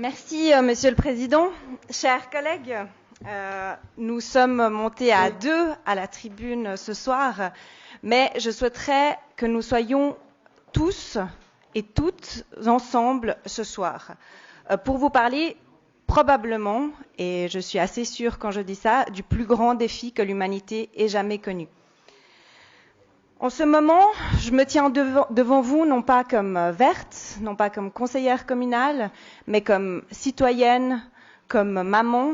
Merci, Monsieur le Président. Chers collègues, nous sommes montés à deux à la tribune ce soir, mais je souhaiterais que nous soyons tous et toutes ensemble ce soir pour vous parler probablement, et je suis assez sûre quand je dis ça, du plus grand défi que l'humanité ait jamais connu. En ce moment, je me tiens devant vous non pas comme verte, non pas comme conseillère communale, mais comme citoyenne, comme maman,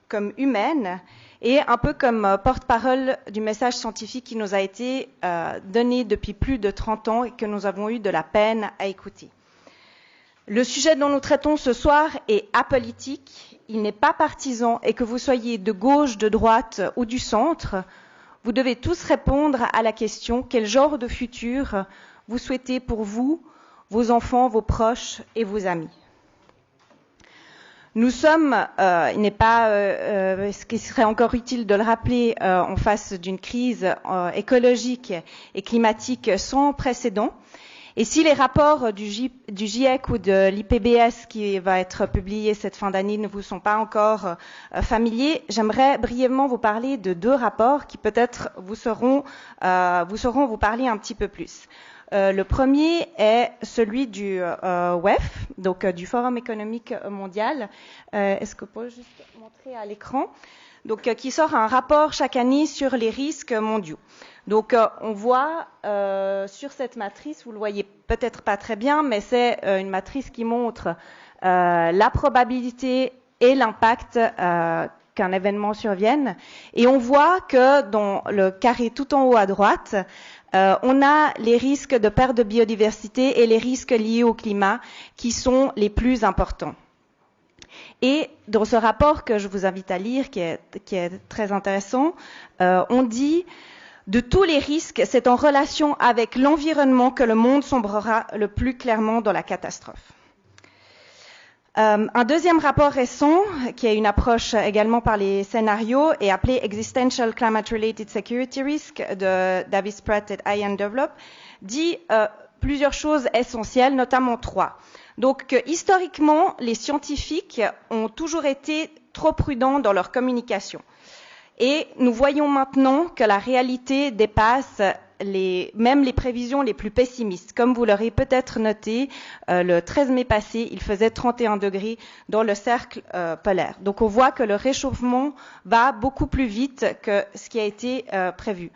comme humaine, et un peu comme porte-parole du message scientifique qui nous a été donné depuis plus de 30 ans et que nous avons eu de la peine à écouter. Le sujet dont nous traitons ce soir est apolitique, il n'est pas partisan, et que vous soyez de gauche, de droite ou du centre, vous devez tous répondre à la question quel genre de futur vous souhaitez pour vous, vos enfants, vos proches et vos amis. Nous sommes, il n'est pas, ce qui serait encore utile de le rappeler, en face d'une crise écologique et climatique sans précédent. Et si les rapports du GIEC ou de l'IPBES qui va être publié cette fin d'année ne vous sont pas encore familiers, j'aimerais brièvement vous parler de deux rapports qui peut-être vous sauront vous parler un petit peu plus. Le premier est celui du WEF, donc du Forum économique mondial. Est-ce que vous pouvez juste montrer à l'écran? Donc, qui sort un rapport chaque année sur les risques mondiaux. Donc, on voit sur cette matrice, vous le voyez peut-être pas très bien, mais c'est une matrice qui montre la probabilité et l'impact qu'un événement survienne. Et on voit que dans le carré tout en haut à droite, on a les risques de perte de biodiversité et les risques liés au climat qui sont les plus importants. Et dans ce rapport que je vous invite à lire, qui est très intéressant, on dit de tous les risques, c'est en relation avec l'environnement que le monde sombrera le plus clairement dans la catastrophe. Un deuxième rapport récent, qui est une approche également par les scénarios, est appelé Existential Climate Related Security Risk de Davis Pratt et Ian Develop, dit plusieurs choses essentielles, notamment trois. Donc, historiquement, les scientifiques ont toujours été trop prudents dans leur communication. Et nous voyons maintenant que la réalité dépasse même les prévisions les plus pessimistes. Comme vous l'aurez peut-être noté, le 13 mai passé, il faisait 31 degrés dans le cercle polaire. Donc, on voit que le réchauffement va beaucoup plus vite que ce qui a été prévu.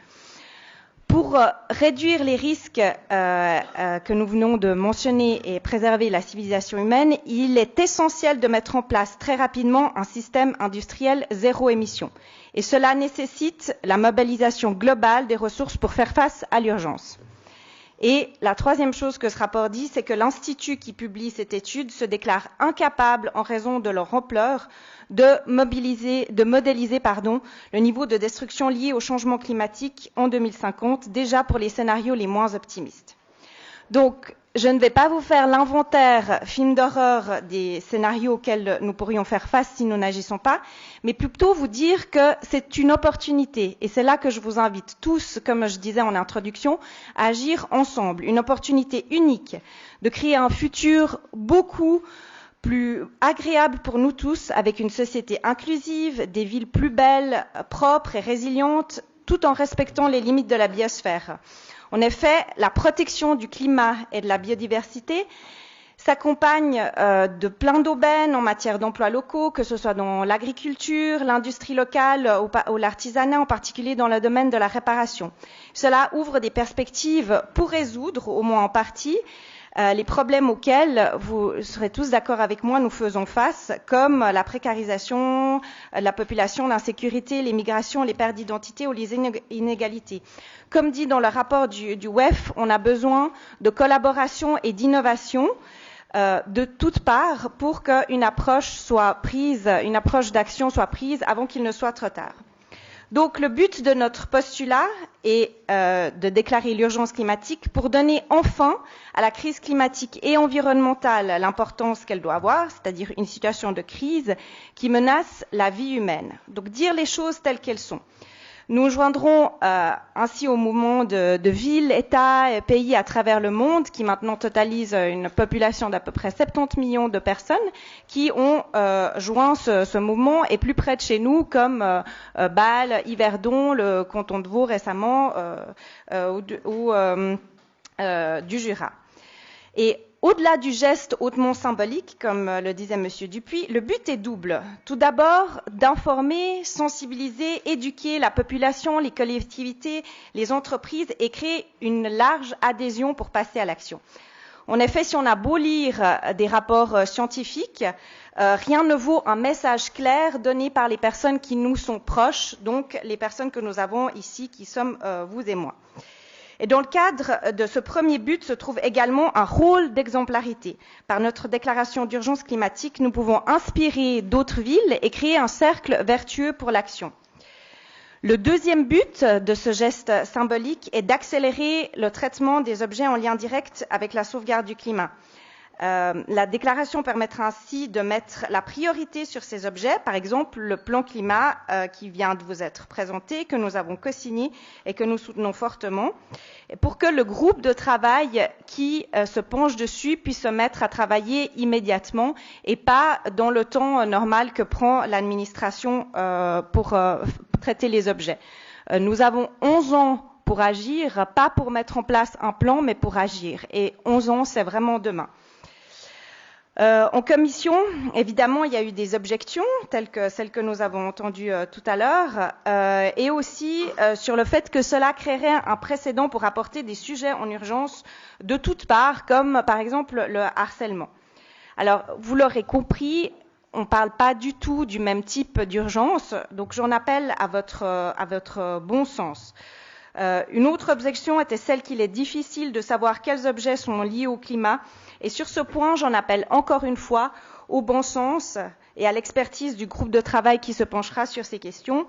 Pour réduire les risques que nous venons de mentionner et préserver la civilisation humaine, il est essentiel de mettre en place très rapidement un système industriel zéro émission. Et cela nécessite la mobilisation globale des ressources pour faire face à l'urgence. Et la troisième chose que ce rapport dit, c'est que l'Institut qui publie cette étude se déclare incapable, en raison de leur ampleur, de modéliser le niveau de destruction lié au changement climatique en 2050, déjà pour les scénarios les moins optimistes. Donc, je ne vais pas vous faire l'inventaire film d'horreur des scénarios auxquels nous pourrions faire face si nous n'agissons pas, mais plutôt vous dire que c'est une opportunité. Et c'est là que je vous invite tous, comme je disais en introduction, à agir ensemble. Une opportunité unique de créer un futur beaucoup plus agréable pour nous tous, avec une société inclusive, des villes plus belles, propres et résilientes, tout en respectant les limites de la biosphère. En effet, la protection du climat et de la biodiversité s'accompagne de plein d'aubaines en matière d'emplois locaux, que ce soit dans l'agriculture, l'industrie locale ou l'artisanat, en particulier dans le domaine de la réparation. Cela ouvre des perspectives pour résoudre, au moins en partie, les problèmes auxquels, vous serez tous d'accord avec moi, nous faisons face, comme la précarisation de la population, l'insécurité, les migrations, les pertes d'identité ou les inégalités. Comme dit dans le rapport du WEF, on a besoin de collaboration et d'innovation de toutes parts pour qu'une approche d'action soit prise avant qu'il ne soit trop tard. Donc, le but de notre postulat est de déclarer l'urgence climatique pour donner enfin à la crise climatique et environnementale l'importance qu'elle doit avoir, c'est-à-dire une situation de crise qui menace la vie humaine. Donc, dire les choses telles qu'elles sont. Nous joindrons ainsi au mouvement de villes, États et pays à travers le monde qui maintenant totalise une population d'à peu près 70 millions de personnes qui ont joint ce mouvement et plus près de chez nous comme Bâle, Yverdon, le canton de Vaud récemment ou du Jura. Et au-delà du geste hautement symbolique, comme le disait Monsieur Dupuis, le but est double. Tout d'abord, d'informer, sensibiliser, éduquer la population, les collectivités, les entreprises et créer une large adhésion pour passer à l'action. En effet, si on a beau lire des rapports scientifiques, rien ne vaut un message clair donné par les personnes qui nous sont proches, donc les personnes que nous avons ici, qui sommes vous et moi. Et dans le cadre de ce premier but se trouve également un rôle d'exemplarité. Par notre déclaration d'urgence climatique, nous pouvons inspirer d'autres villes et créer un cercle vertueux pour l'action. Le deuxième but de ce geste symbolique est d'accélérer le traitement des objets en lien direct avec la sauvegarde du climat. La déclaration permettra ainsi de mettre la priorité sur ces objets, par exemple le plan climat qui vient de vous être présenté, que nous avons co-signé et que nous soutenons fortement, pour que le groupe de travail qui se penche dessus puisse se mettre à travailler immédiatement et pas dans le temps normal que prend l'administration pour traiter les objets. Nous avons 11 ans pour agir, pas pour mettre en place un plan, mais pour agir. Et 11 ans, c'est vraiment demain. En commission, évidemment, il y a eu des objections, telles que celles que nous avons entendues tout à l'heure, et aussi sur le fait que cela créerait un précédent pour apporter des sujets en urgence de toutes parts, comme par exemple le harcèlement. Alors, vous l'aurez compris, on ne parle pas du tout du même type d'urgence, donc j'en appelle à votre bon sens. Une autre objection était celle qu'il est difficile de savoir quels objets sont liés au climat. Et sur ce point, j'en appelle encore une fois au bon sens et à l'expertise du groupe de travail qui se penchera sur ces questions,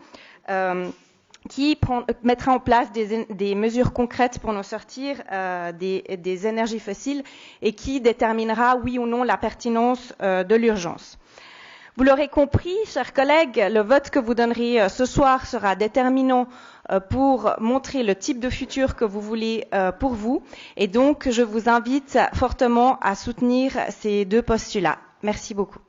qui mettra en place des mesures concrètes pour nous sortir des énergies fossiles et qui déterminera, oui ou non, la pertinence de l'urgence. Vous l'aurez compris, chers collègues, le vote que vous donnerez ce soir sera déterminant pour montrer le type de futur que vous voulez pour vous. Et donc, je vous invite fortement à soutenir ces deux postulats. Merci beaucoup.